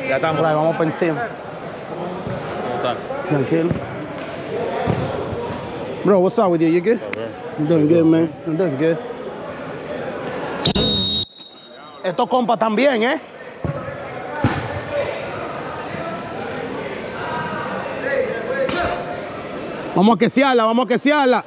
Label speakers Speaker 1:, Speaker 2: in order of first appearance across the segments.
Speaker 1: Ya estamos.
Speaker 2: Right, vamos para encima.
Speaker 1: ¿Cómo están?
Speaker 2: Tranquilo. Bro, what's up with you? You good? I'm doing good, man. I'm doing good. Estos compas también, ¿eh? Vamos a quesearla, vamos a quesearla.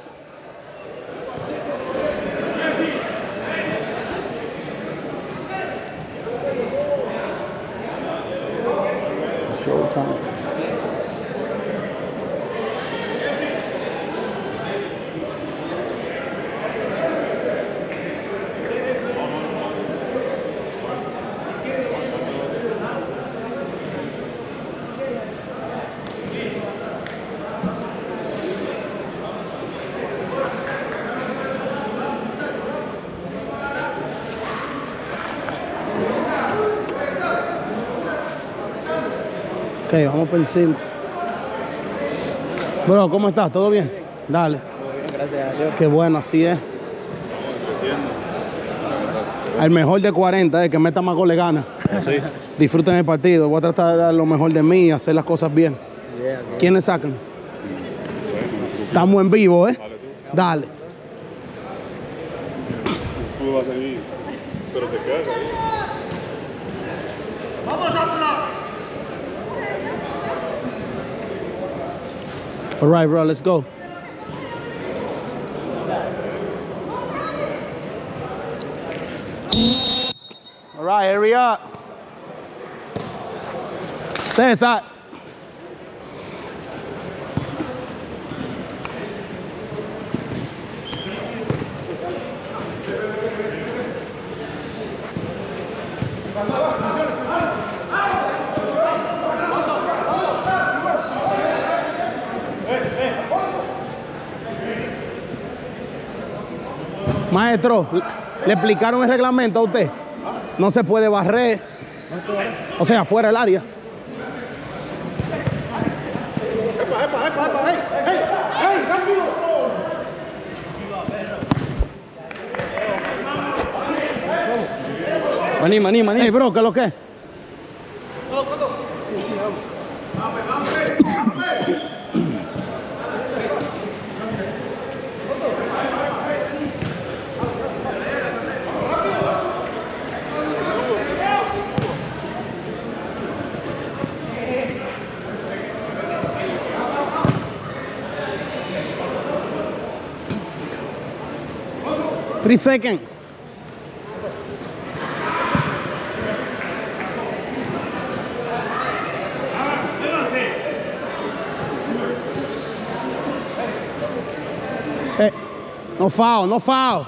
Speaker 2: Showtime. Ok, vamos por encima. Bro, ¿cómo estás? ¿Todo bien? Dale.
Speaker 3: Muy bien, gracias a Dios.
Speaker 2: Qué bueno, así es. Al mejor de 40, que meta más goles gana.
Speaker 1: Sí.
Speaker 2: Disfruten el partido. Voy a tratar de dar lo mejor de mí y hacer las cosas bien. ¿Quiénes sacan? Estamos en vivo, ¿eh? Dale.
Speaker 1: Tú vas a seguir, pero te quedas ahí.
Speaker 2: All right, bro, let's go. All right, hurry up. César. Maestro, ¿le explicaron el reglamento a usted? No se puede barrer. O sea, fuera del área.
Speaker 3: Maní.
Speaker 2: Hey, bro, ¿qué es lo que es? Three seconds. Hey, no foul, no foul.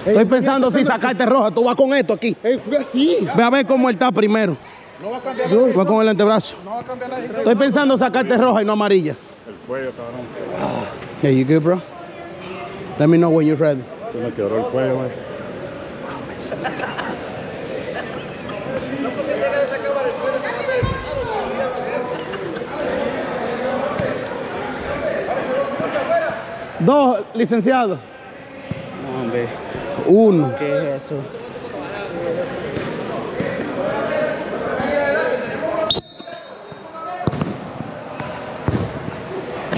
Speaker 2: Estoy pensando si sacarte roja. Tú vas con esto aquí.
Speaker 4: Fue así.
Speaker 2: Ve a ver cómo él está primero.
Speaker 4: No va a cambiar
Speaker 2: Voy con el antebrazo.
Speaker 4: No va a cambiar nada.
Speaker 2: Estoy pensando sacarte roja y no amarilla.
Speaker 1: El cuello, cabrón.
Speaker 2: Hey, you good, bro? Let me know when you're ready.
Speaker 1: Se me quebró el cuello, güey.
Speaker 2: Dos, licenciado.
Speaker 3: No, hombre,
Speaker 2: Uno.
Speaker 3: ¿qué es eso?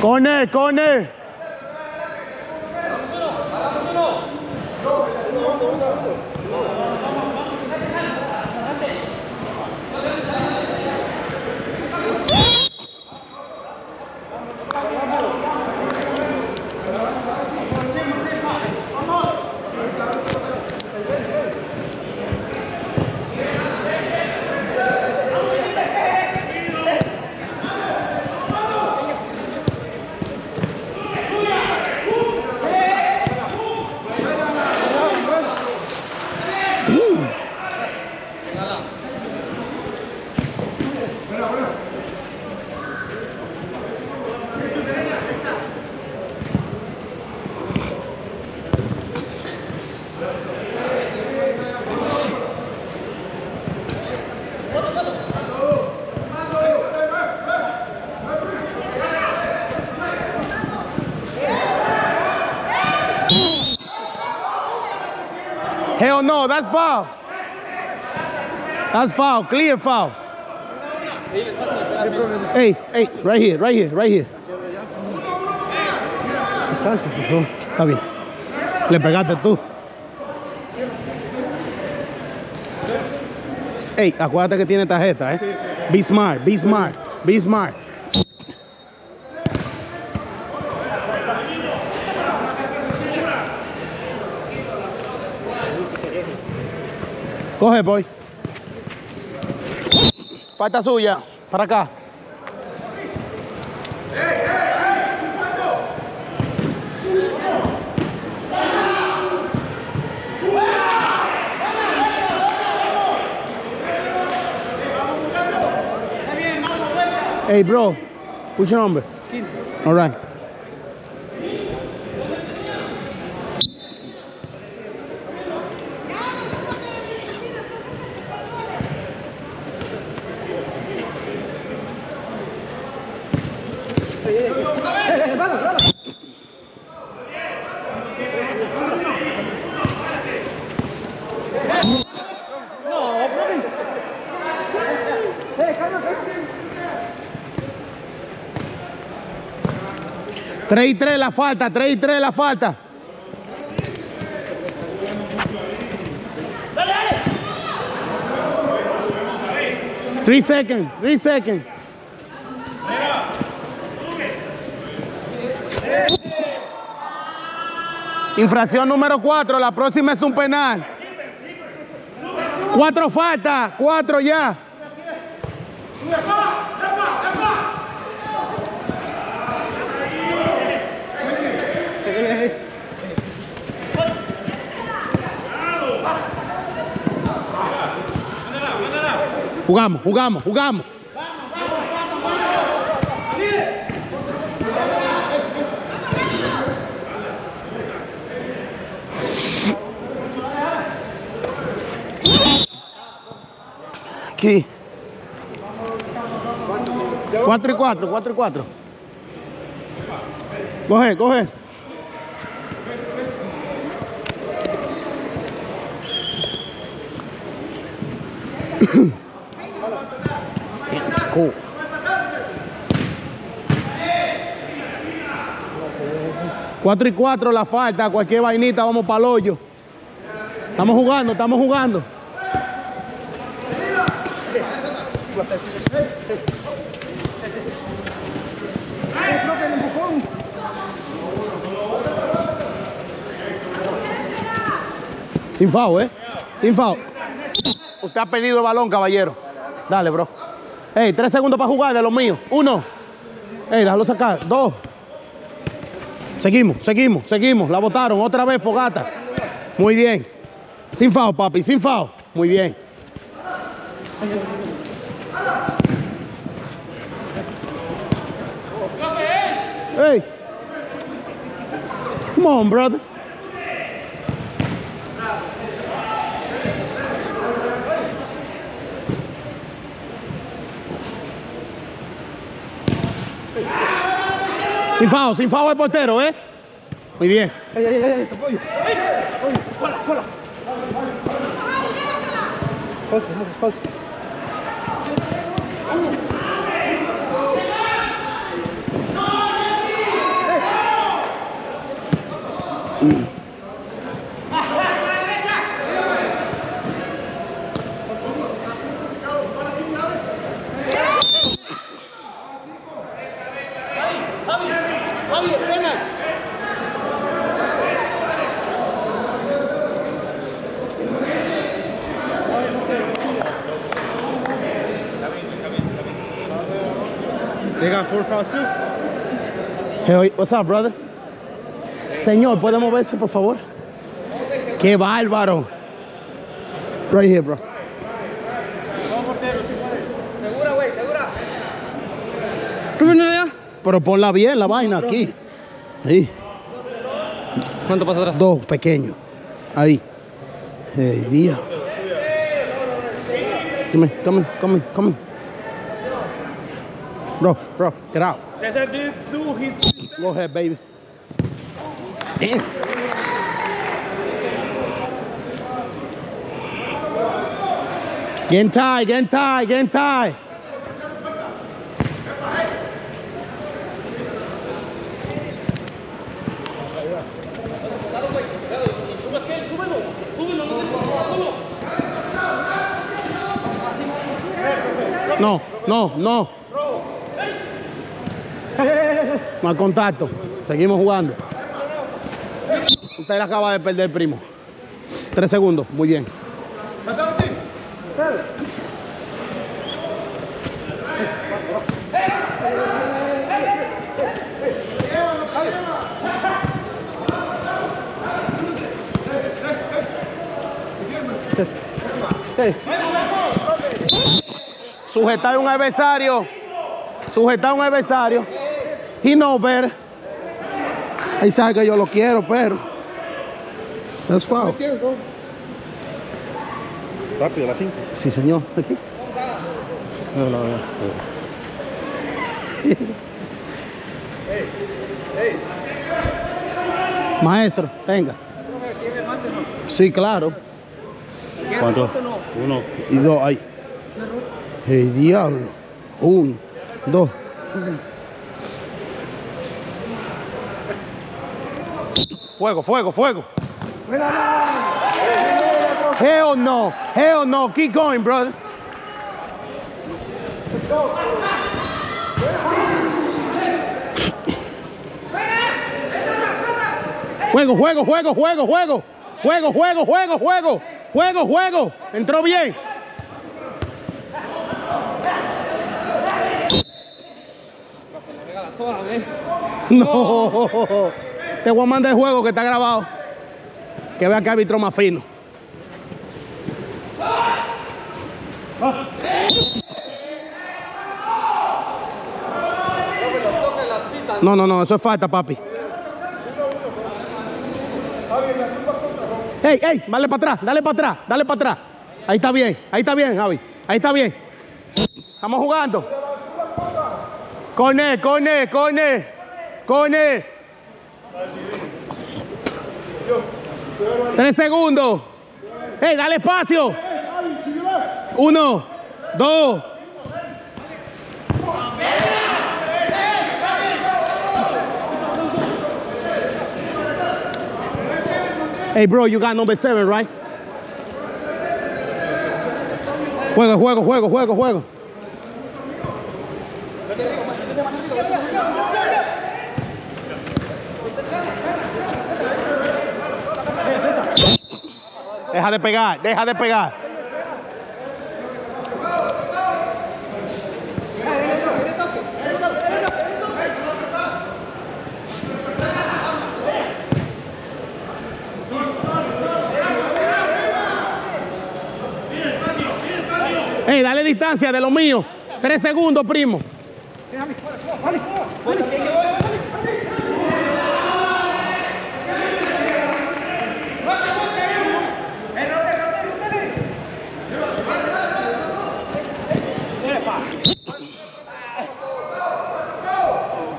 Speaker 2: Corner. Hell no, that's foul. That's foul, clear foul. Hey, hey, right here, right here, right here. Está bien. Le pegaste tú. Hey, acuérdate que tiene tarjeta, ¿eh? Be smart, be smart, be smart. Coge, boy. Falta suya. Para acá. Hey, bro. What's your number? 15. All right. Tres y tres la falta, 3 y 3 la falta. Three seconds, 3 seconds. Infracción número 4, la próxima es un penal. 4 faltas, 4 ya. Jugamos, jugamos, jugamos. Aquí. 4 y 4, 4 y 4. Coge, coge. It's cool. Cuatro y 4 la falta, cualquier vainita vamos para el hoyo. Estamos jugando, estamos jugando. Sin foul, ¿eh? Sin foul. Usted ha perdido el balón, caballero. Dale, bro. Hey, 3 segundos para jugar de los míos. 1. Hey, déjalo sacar. 2. Seguimos, seguimos, seguimos. La botaron. Otra vez, Fogata. Muy bien. Sin foul, papi, sin foul. Muy bien. Hey. Come on, brother. Sin foul el portero, ¿eh? Muy bien.
Speaker 4: They got 4 fouls too?
Speaker 2: Hey, what's up, brother? Señor, ¿puede moverse, por favor? ¡Qué bárbaro! Right here, bro.
Speaker 3: Segura, güey, segura.
Speaker 2: Pero ponla bien, la vaina, aquí. Ahí.
Speaker 3: ¿Cuánto pasa atrás?
Speaker 2: 2 pequeños. Ahí. Hey, día. Come in, come in, come in, come in. Bro, get out. Go ahead, baby. Damn. Game tie, game tie, game tie. No, no, no. Mal contacto. Seguimos jugando. Usted la acaba de perder, primo. 3 segundos. Muy bien. Sujetar a un adversario. Sujetar a un adversario. He knows better. Ahí sabe que yo lo quiero, pero that's foul.
Speaker 1: Rápido, la 5.
Speaker 2: Sí, señor. Aquí. Maestro, tenga. Sí, claro.
Speaker 1: ¿Cuánto? 1.
Speaker 2: Y 2 ahí. ¡Hey, diablo! 1, 2. Fuego, fuego, fuego. Hell no. Hell no. Keep going, brother. Juego, juego, juego, juego, juego. Juego, juego, juego, juego. Juego, juego. Entró bien. No. Te voy a mandar el juego que está grabado. Que vea que árbitro más fino. No, no, no, eso es falta, papi. Ey, ey, dale para atrás, dale para atrás, dale para atrás. Ahí está bien, Javi. Ahí está bien. Estamos jugando. Corner, corner, corner. Corner. 3 segundos. Ey, dale espacio. 1, 2. Hey, bro, you got number 7, right? Juego, juego, juego, juego, juego. Deja de pegar, deja de pegar. Hey, dale distancia de lo mío. 3 segundos, primo.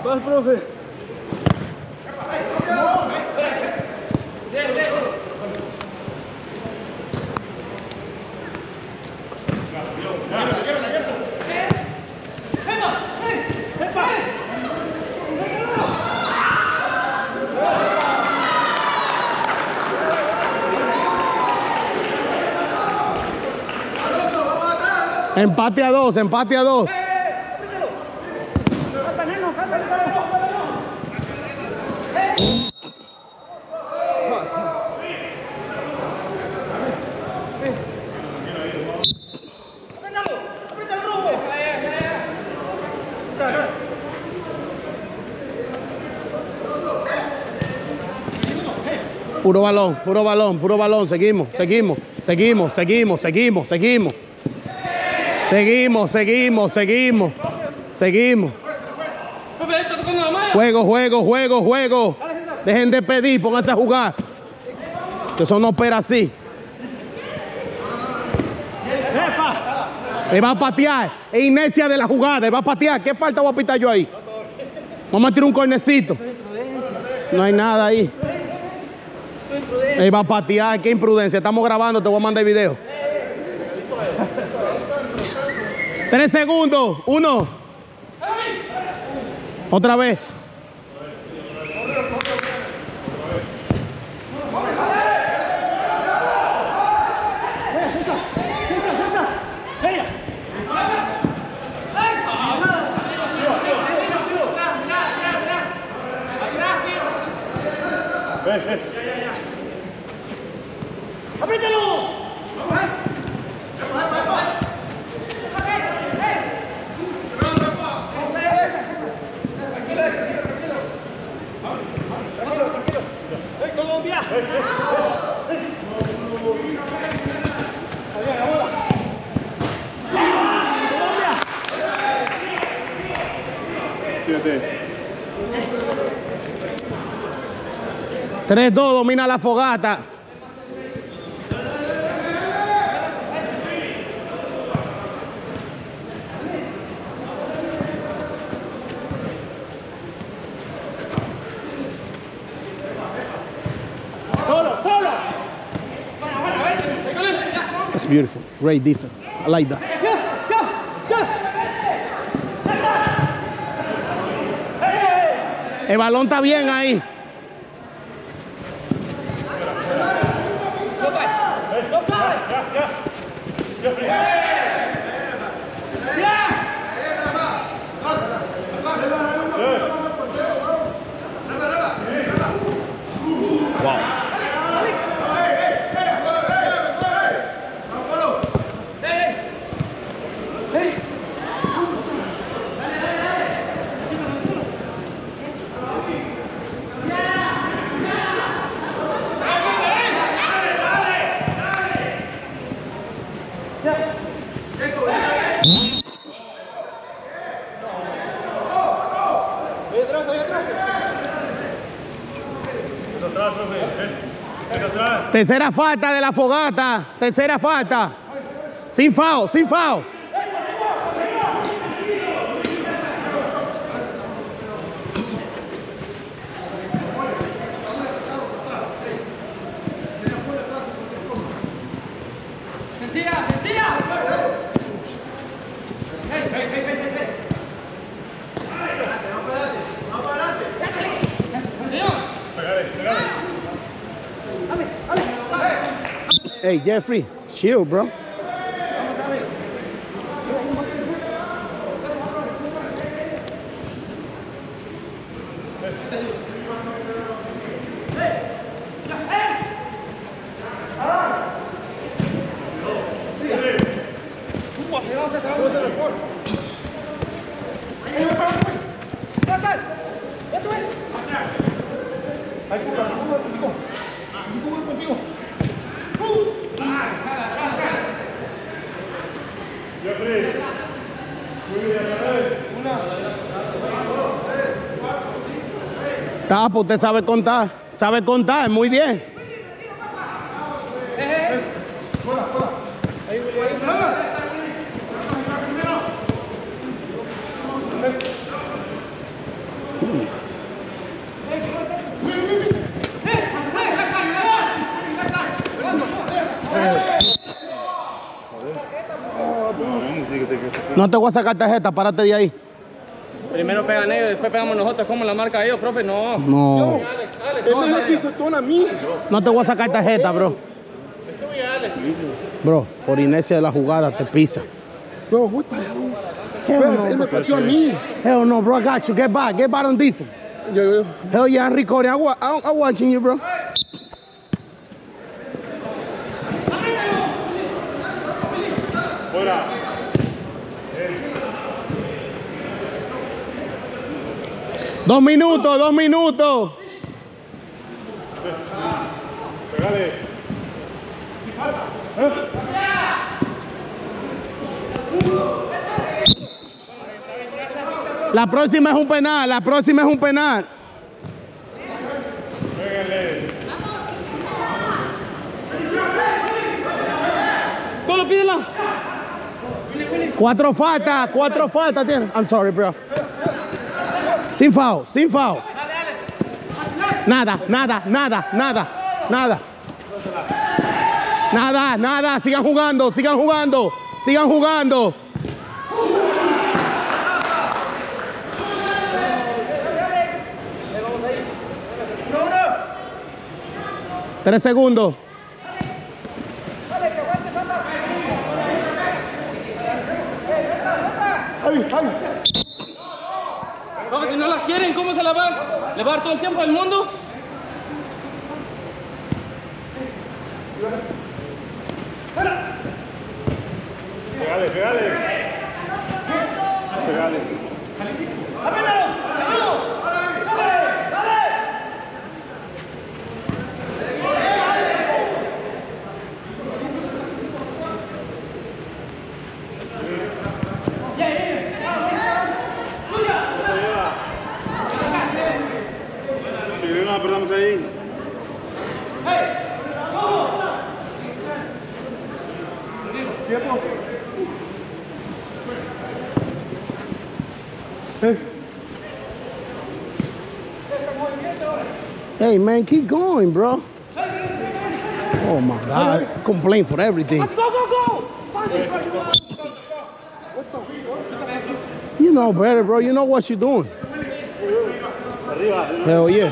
Speaker 4: Vas, profe.
Speaker 2: Empate a 2, empate a 2. Puro balón, puro balón, puro balón. Seguimos, seguimos, seguimos, seguimos, seguimos, seguimos. Seguimos, seguimos, seguimos. Seguimos. Juego, juego, juego, juego. Dejen de pedir, pónganse a jugar. Que eso no opera así. Le va a patear. Es inercia de la jugada. Le va a patear. ¿Qué falta voy a pitar yo ahí? Vamos a tirar un cornecito. No hay nada ahí. Él va a patear. Qué imprudencia. Estamos grabando. Te voy a mandar el video. 3 segundos. 1. Otra vez. Tres, 2, domina la fogata. That's beautiful. Great defense. I like that. El balón está bien ahí. Tercera falta de la fogata. Tercera falta. Sin foul, sin foul.
Speaker 3: Sencilla, sencilla.
Speaker 2: Hey, Jeffrey, chill, bro. Tapo, usted sabe contar, muy bien. No te voy a sacar tarjeta, párate de ahí.
Speaker 3: Primero pegan ellos, después pegamos nosotros. ¿Cómo la marca ellos, profe? No.
Speaker 2: No.
Speaker 4: Él me dio pisotón a mí.
Speaker 2: No te voy a sacar tarjeta, bro. Bro, por inercia de la jugada te pisa.
Speaker 4: Bro, what the hell?
Speaker 2: Hell no,
Speaker 4: Él me pateó a mí.
Speaker 2: Hell no, bro, I got you. Get back on defense.
Speaker 4: Yo.
Speaker 2: Hell yeah, I'm recording. I'm watching you, bro.
Speaker 1: Fuera.
Speaker 2: 2 minutos, 2 minutos.
Speaker 1: Pégale.
Speaker 2: La próxima es un penal, la próxima es un penal.
Speaker 1: Pégale.
Speaker 3: ¿Cómo pídela?
Speaker 2: 4 faltas tiene. I'm sorry, bro. Sin foul, sin foul. Nada. Sigan jugando. 3 segundos.
Speaker 3: Profe, si no las quieren, ¿cómo se las van? ¿Le va a dar todo el tiempo del mundo?
Speaker 1: Pegale, pegale. Pegale. Chiquilín, nos apretamos ahí.
Speaker 2: Hey man, keep going, bro. Oh my God, complain for everything.
Speaker 3: Go, go, go!
Speaker 2: You know better, bro. You know what you're doing. Hell yeah.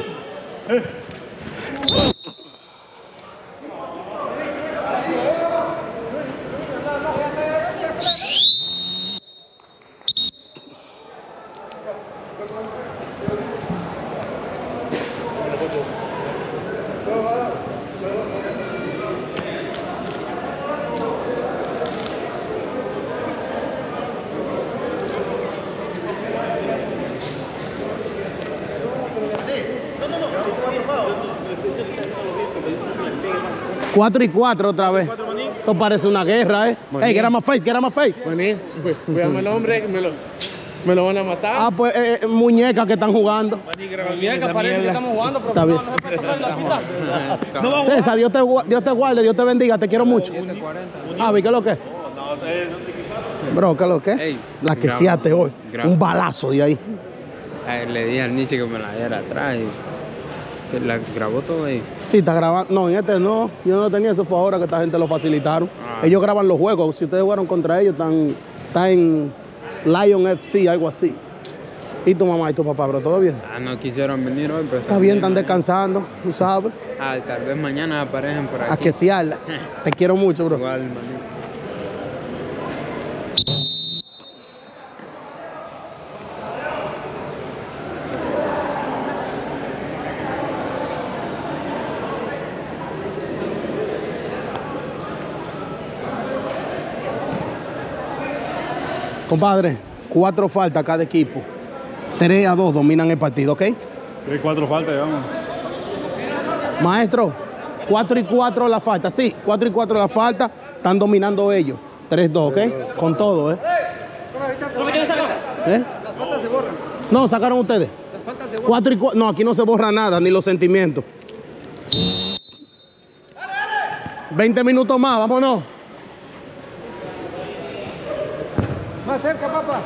Speaker 2: Cuatro y 4 otra vez. Esto parece una guerra, ¿eh? Hey, get out my face, get out my face.
Speaker 5: Vení, cuidame el hombre, me lo van a matar.
Speaker 2: Ah, pues muñecas que están jugando.
Speaker 3: Muñeca, parece que estamos jugando, pero
Speaker 2: Está bien.
Speaker 3: no se puede tocar la pita.
Speaker 2: César, Dios te guarde, Dios te bendiga, te quiero mucho. Ah, ¿qué es lo que? Bro, ¿qué es lo que?
Speaker 5: Ey,
Speaker 2: La que
Speaker 5: graba.
Speaker 2: seaste hoy.
Speaker 5: Graba.
Speaker 2: Un balazo de ahí.
Speaker 5: Le dije al Nietzsche que me la diera atrás y que la grabó todo ahí.
Speaker 2: Sí, está grabando. No, en este no. Yo no lo tenía, eso fue ahora que esta gente lo facilitaron.
Speaker 5: Ah.
Speaker 2: Ellos graban los juegos. Si ustedes jugaron contra ellos, están en Lion FC, algo así. ¿Y tu mamá y tu papá, bro? ¿Todo bien?
Speaker 5: Ah, no quisieron venir hoy, pero...
Speaker 2: Está bien, están descansando, tú sabes.
Speaker 5: Ah, tal vez mañana aparecen por aquí.
Speaker 2: A que searla. Te quiero mucho, bro.
Speaker 5: Igual, manito.
Speaker 2: Compadre, 4 faltas cada equipo. 3-2 dominan el partido, ¿ok?
Speaker 1: 3-4 faltas, vamos.
Speaker 2: Maestro, 4 y 4 la falta. Sí, 4 y 4 la falta. Están dominando ellos. 3-2, ¿ok? Con todo, ¿eh?
Speaker 3: Profe, ¿quién saca?
Speaker 2: ¿Eh?
Speaker 6: Las faltas se borran.
Speaker 2: No, sacaron ustedes.
Speaker 6: Las faltas se borran.
Speaker 2: 4 y 4. No, aquí no se borra nada, ni los sentimientos. 20 minutos más, vámonos.
Speaker 6: Más cerca, papá.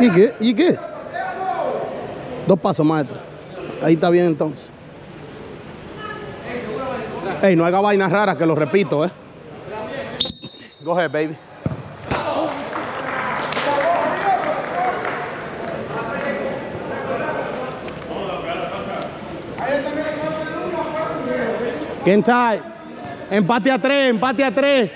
Speaker 2: You good, you good. 2 pasos, maestro. Ahí está bien entonces. Ey, no haga vainas raras, que lo repito, ¿eh? Go ahead, baby. Game tie. Empate a 3, empate a 3.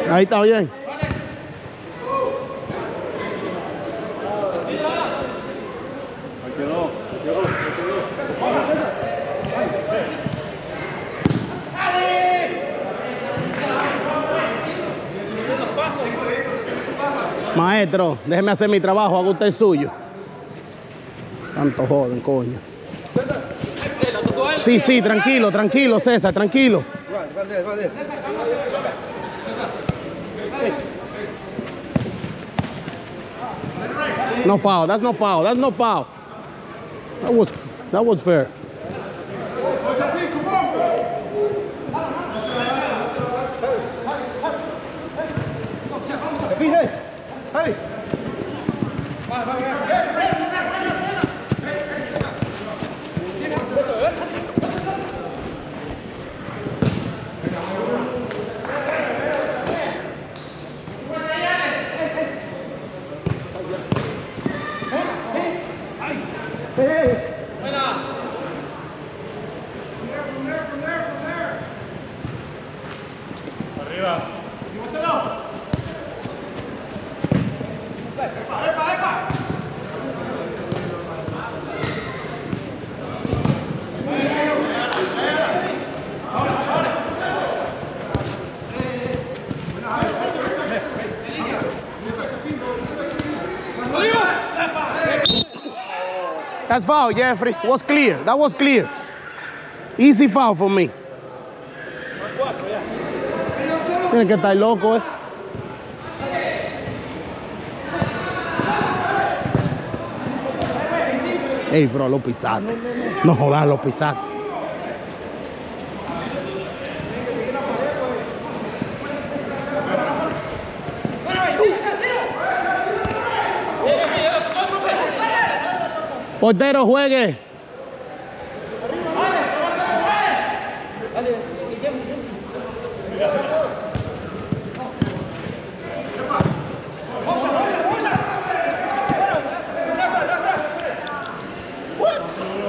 Speaker 2: Ahí está bien.
Speaker 1: Ahí quedó.
Speaker 2: Maestro, déjeme hacer mi trabajo, haga usted el suyo. Tanto joden, coño. Sí, sí, tranquilo, tranquilo, César, tranquilo. No foul, that's no foul, that's no foul. That was fair.
Speaker 1: Arriba.
Speaker 2: That's foul, Jeffrey. Was clear. That was clear. Easy foul for me. Tiene que estar loco, eh. Ey, bro, lo pisaste. No jodas, lo pisaste. Portero, juegue.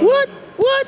Speaker 2: What? What?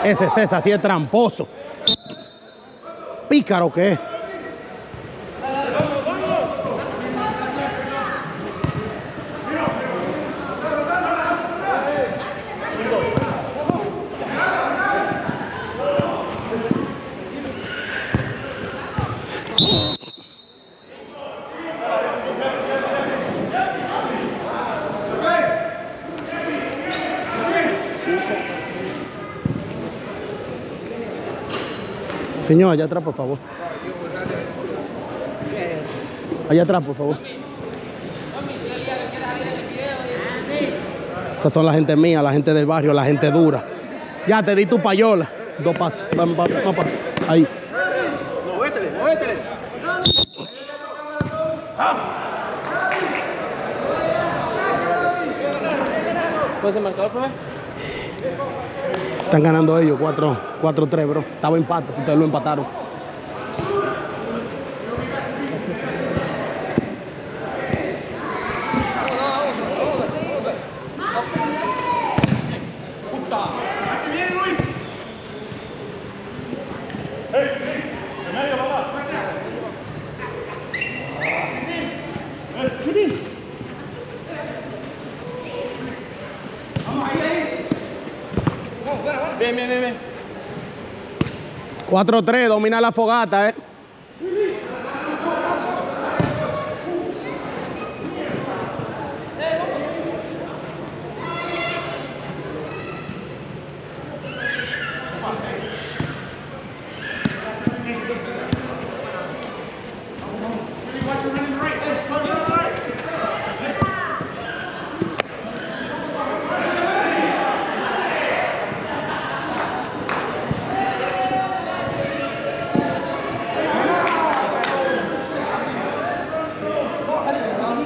Speaker 2: Ese César sí es tramposo. Pícaro que es. Señor, allá atrás, por favor. Allá atrás, por favor. Esas son la gente mía, la gente del barrio, la gente dura. Ya te di tu payola. 2 pasos. Vamos, ahí.
Speaker 6: Muévete, muévete.
Speaker 3: ¿Puedes el marcador, profe?
Speaker 2: Están ganando ellos 4-3, bro. Estaba empate, ustedes lo empataron.
Speaker 3: Bien, bien, bien, bien.
Speaker 2: 4-3, domina la fogata,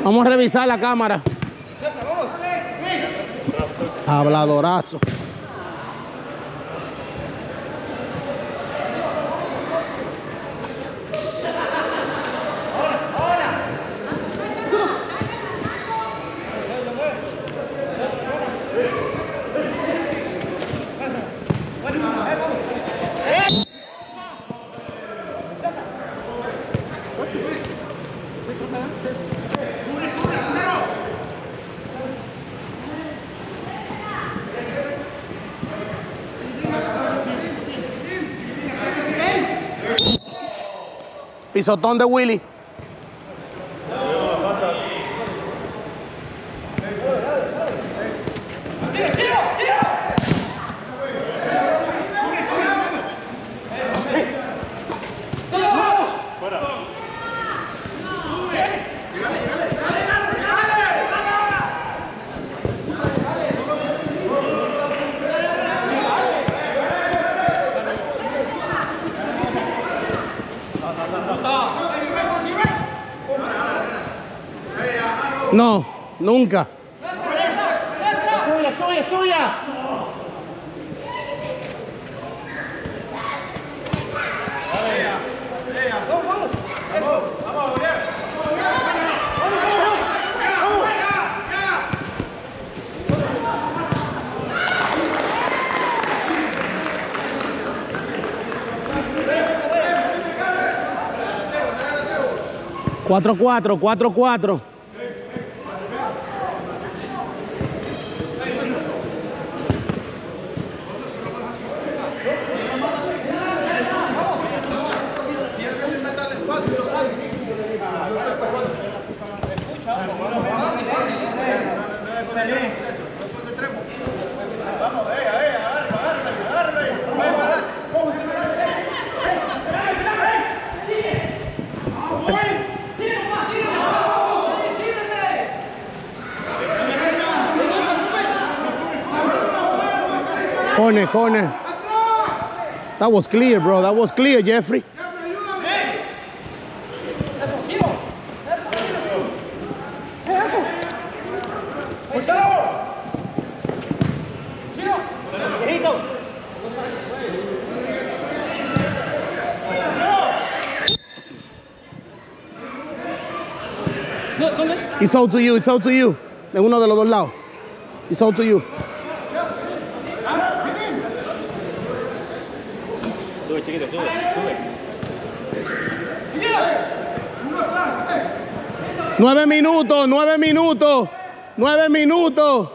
Speaker 2: Vamos a revisar la cámara. Habladorazo. Pisotón de Willy. No, nunca.
Speaker 6: Es tuya.
Speaker 2: Cuatro, 4-4. Corner. That was clear, bro. That was clear, Jeffrey. It's all to you. De uno de los dos lados. It's all to you.
Speaker 1: Sube, chiquito, sube.
Speaker 2: 9 minutos.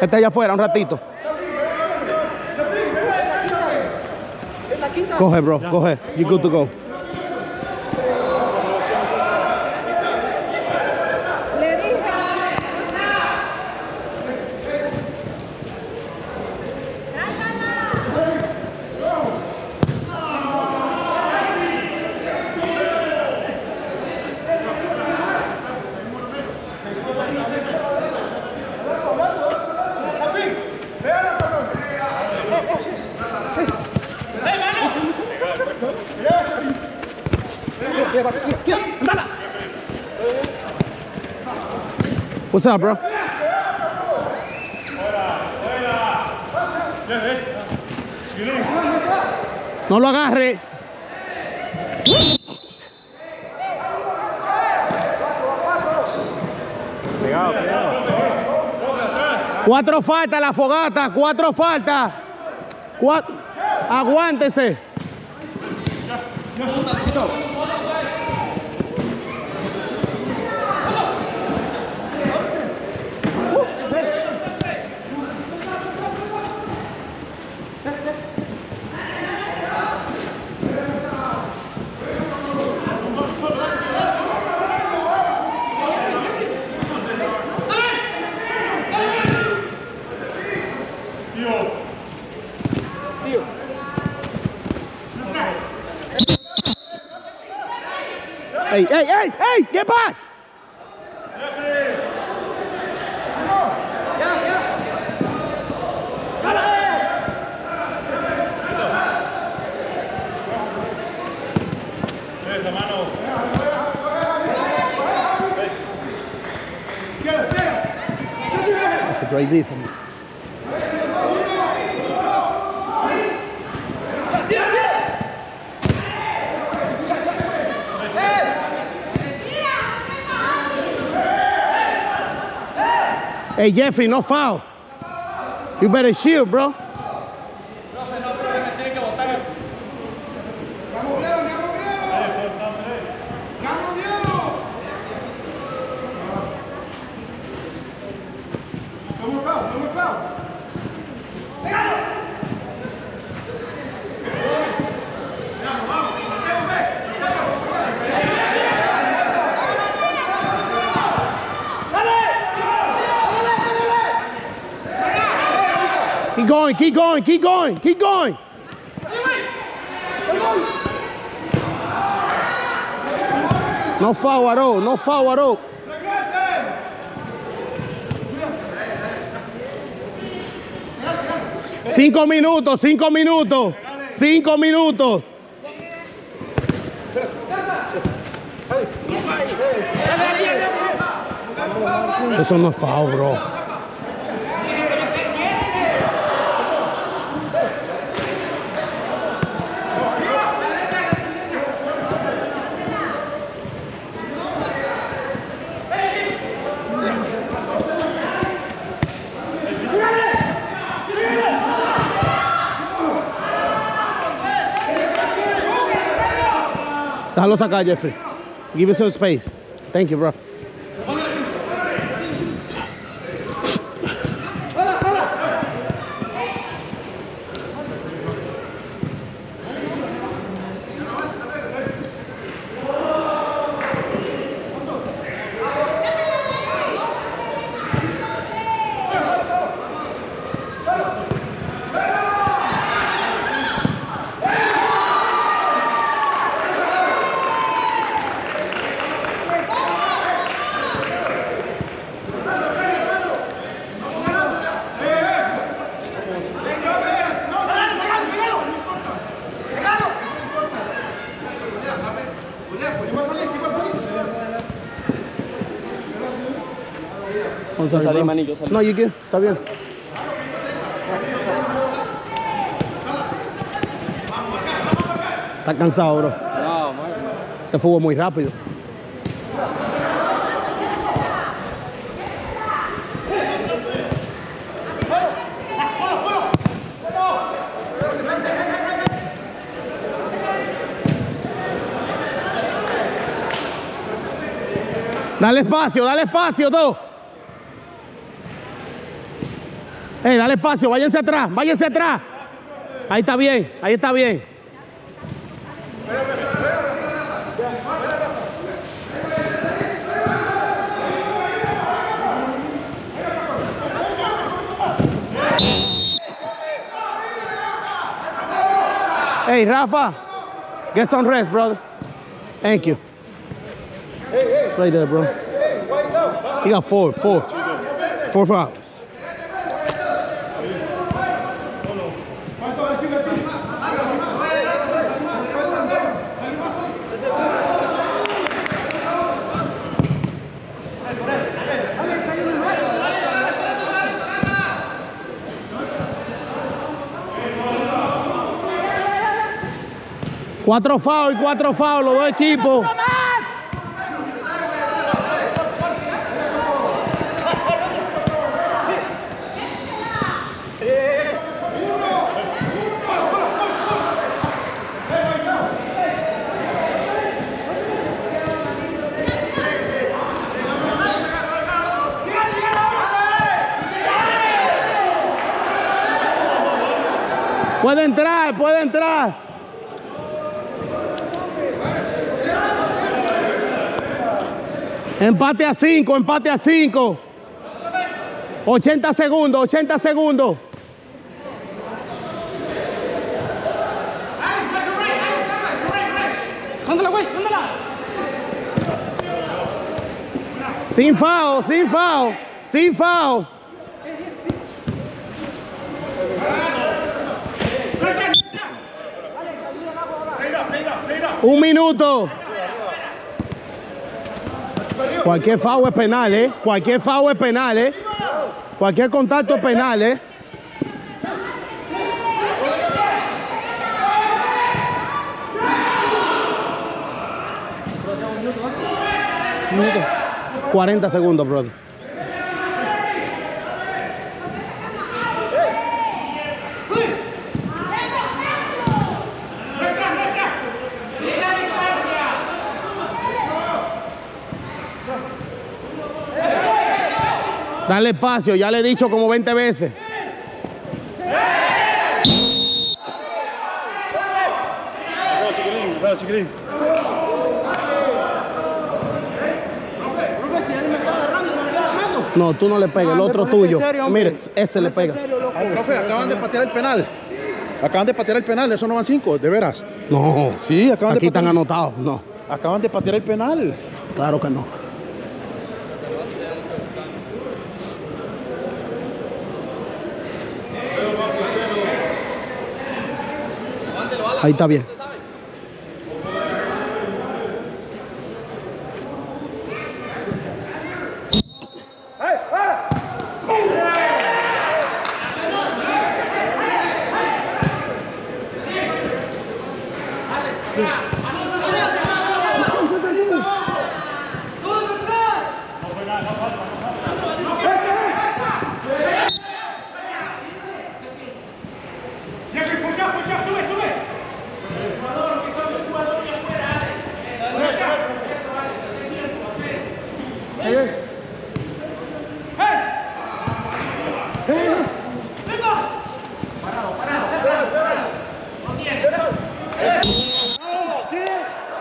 Speaker 2: Está allá afuera un ratito. Coge, bro, coge. You good to go. What's up, bro? No lo agarre.
Speaker 1: Pegado, pegado.
Speaker 2: 4 faltas la fogata, 4 faltas. Aguántese. Hey, hey, hey, hey, get back! That's a great defense. Hey, Jeffrey, no foul. You better shield, bro. Keep going, keep going, keep going, keep going. No foul at all, no foul at all. Cinco minutos, 5 minutos, 5 minutos. Eso no es foul, bro. Déjalo sacar, Jeffrey. Give it some space. Thank you, bro. I'm sorry,
Speaker 3: Salí,
Speaker 2: bro.
Speaker 3: manillo, salí.
Speaker 2: No, you good. Está bien. Está cansado, bro.
Speaker 3: No, man.
Speaker 2: Este fútbol muy rápido. Dale espacio, dos. Dale espacio, váyanse atrás, váyanse atrás. Ahí está bien, ahí está bien. Hey, Rafa, get some rest, brother. Thank you. Right there, bro. He got four fouls. 4 fouls y 4 fouls, los dos equipos. Puede entrar, puede entrar. Empate a 5, empate a 5. 80 segundos, 80 segundos.
Speaker 3: ¡Mándala, güey! ¡Mándala!
Speaker 2: Sin foul, sin foul, sin foul. Un minuto. Cualquier foul es penal, ¿eh? Cualquier foul es penal, ¿eh? Cualquier contacto es penal, ¿eh? Un minuto. 40 segundos, brother. Dale espacio, ya le he dicho como 20 veces.
Speaker 1: chiquitín.
Speaker 2: No, tú no le pegas, el otro tuyo. Mire, ese le pega.
Speaker 6: Profe, acaban de patear el penal. Acaban de patear el penal, eso no van 5, de veras.
Speaker 2: No,
Speaker 6: Sí, acaban
Speaker 2: aquí
Speaker 6: de patear.
Speaker 2: están anotados, no.
Speaker 6: Acaban de patear el penal.
Speaker 2: Claro que no. Ahí está bien.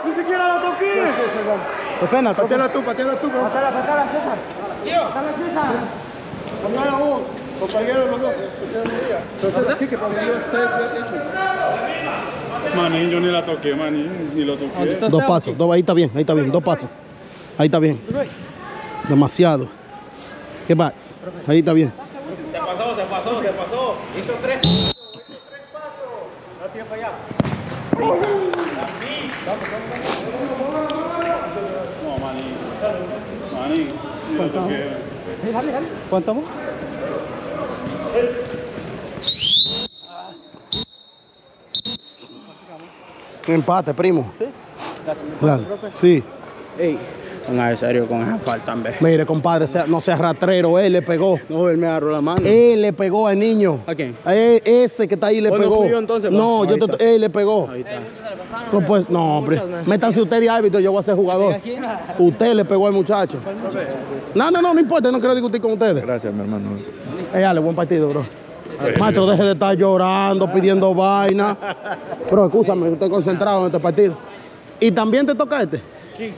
Speaker 6: Ni siquiera lo toqué.
Speaker 2: Qué pena,
Speaker 6: Pateala tú, pateala tú. Pateala, César. Pateala, César. Pateala vos. Compañeros los dos. Entonces aquí que para Dios ustedes hecho.
Speaker 1: Manín, yo ni la toqué, manín, ni lo toqué.
Speaker 2: Dos pasos, ahí está bien, dos pasos. Ahí está bien. Demasiado. ¿Qué va? Ahí está bien.
Speaker 6: Se pasó. Hizo 3 pasos. No tiempo allá.
Speaker 1: No, manín. Manín, ni lo toqué.
Speaker 3: ¿Cuánto vamos?
Speaker 2: Empate, primo. Dale. Sí.
Speaker 5: Ey, ponga serio con esa falta, hombre.
Speaker 2: Mire, compadre, no sea rastrero, él le pegó.
Speaker 5: No, él me agarró la mano.
Speaker 2: Él le pegó al niño.
Speaker 5: ¿A quién?
Speaker 2: Ese que está ahí le
Speaker 5: ¿O no
Speaker 2: pegó.
Speaker 5: fui yo entonces,
Speaker 2: No,
Speaker 5: pa? Ahí está.
Speaker 2: él le pegó.
Speaker 5: Ahí está.
Speaker 2: No, pues, no, hombre. Métanse usted de árbitro, yo voy a ser jugador. Usted le pegó al muchacho. No importa, no quiero discutir con ustedes.
Speaker 6: Gracias, mi hermano.
Speaker 2: Dale, buen partido, bro. Maestro, deje de estar llorando, pidiendo vaina. Bro, escúchame, estoy concentrado en este partido. ¿Y también te toca este? Sí.